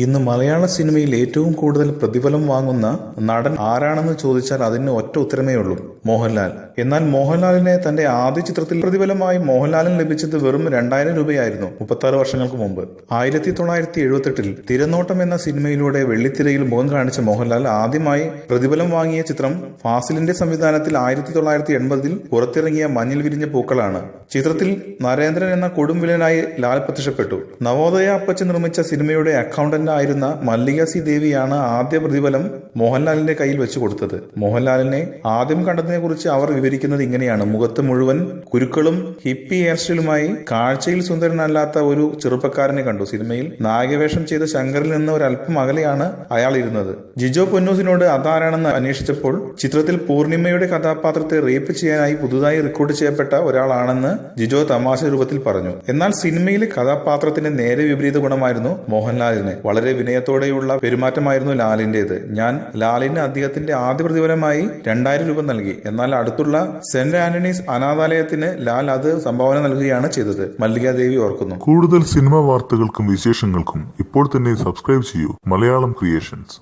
ഇന്ന് മലയാള സിനിമയിൽ ഏറ്റവും കൂടുതൽ പ്രതിഫലം വാങ്ങുന്ന നടൻ ആരാണെന്ന് ചോദിച്ചാൽ അതിന് ഒറ്റ ഉത്തരമേ ഉള്ളൂ, മോഹൻലാൽ. എന്നാൽ മോഹൻലാലിനെ തന്റെ ആദ്യ ചിത്രത്തിൽ പ്രതിഫലമായി മോഹൻലാലിന് ലഭിച്ചത് വെറും 2000 രൂപയായിരുന്നു 36 വർഷങ്ങൾക്ക് മുമ്പ്. 1978 തിരനോട്ടം എന്ന സിനിമയിലൂടെ വെള്ളിത്തിരയിൽ മുഖം കാണിച്ച മോഹൻലാൽ ആദ്യമായി പ്രതിഫലം വാങ്ങിയ ചിത്രം ഫാസിലിന്റെ സംവിധാനത്തിൽ 1980 പുറത്തിറങ്ങിയ മഞ്ഞിൽ വിരിഞ്ഞ പൂക്കളാണ്. ചിത്രത്തിൽ നരേന്ദ്രൻ എന്ന കൊടും വില്ലനായി ലാൽ പ്രത്യക്ഷപ്പെട്ടു. നവോദയ അപ്പച്ചൻ നിർമ്മിച്ച സിനിമയുടെ അക്കൗണ്ടന്റ് ആയിരുന്ന മല്ലിക സി ദേവിയാണ് ആദ്യ പ്രതിഫലം മോഹൻലാലിന്റെ കയ്യിൽ വെച്ചു കൊടുത്തത്. മോഹൻലാലിനെ ആദ്യം കണ്ടതിനെ കുറിച്ച് അവർ വിവരിക്കുന്നത് ഇങ്ങനെയാണ്: മുഖത്ത് മുഴുവൻ കുരുക്കളും ഹിപ്പി ഹെയർ സ്റ്റൈലുമായി കാഴ്ചയിൽ സുന്ദരനല്ലാത്ത ഒരു ചെറുപ്പക്കാരനെ കണ്ടു. സിനിമയിൽ നായകവേഷം ചെയ്ത ശങ്കറിൽ നിന്ന് ഒരല്പം അകലെയാണ് അയാൾ ഇരുന്നത്. ജിജോ പൊന്നൂസിനോട് അതാരാണെന്ന് അന്വേഷിച്ചപ്പോൾ ചിത്രത്തിൽ പൂർണിമയുടെ കഥാപാത്രത്തെ റേപ്പ് ചെയ്യാനായി പുതുതായി റിക്രൂട്ട് ചെയ്യപ്പെട്ട ഒരാളാണെന്ന് ജിജോ തമാശ രൂപത്തിൽ പറഞ്ഞു. എന്നാൽ സിനിമയിലെ കഥാപാത്രത്തിന്റെ നേരെ വിപരീത ഗുണമായിരുന്നു മോഹൻലാലിന്. വളരെ വിനയത്തോടെയുള്ള പെരുമാറ്റമായിരുന്നു ലാലിന്റേത്. ഞാൻ ലാലിന് അദ്ദേഹത്തിന്റെ ആദ്യ പ്രതിഫലമായി 2000 രൂപ നൽകി. എന്നാൽ അടുത്തുള്ള സെന്റ് ആന്റണീസ് അനാഥാലയത്തിന് ലാൽ അത് സംഭാവന നൽകുകയാണ് ചെയ്തത്, മല്ലികാദേവി ഓർക്കുന്നു. കൂടുതൽ സിനിമാ വാർത്തകൾക്കും വിശേഷങ്ങൾക്കും ഇപ്പോൾ തന്നെ സബ്സ്ക്രൈബ് ചെയ്യൂ മലയാളം ക്രിയേഷൻസ്.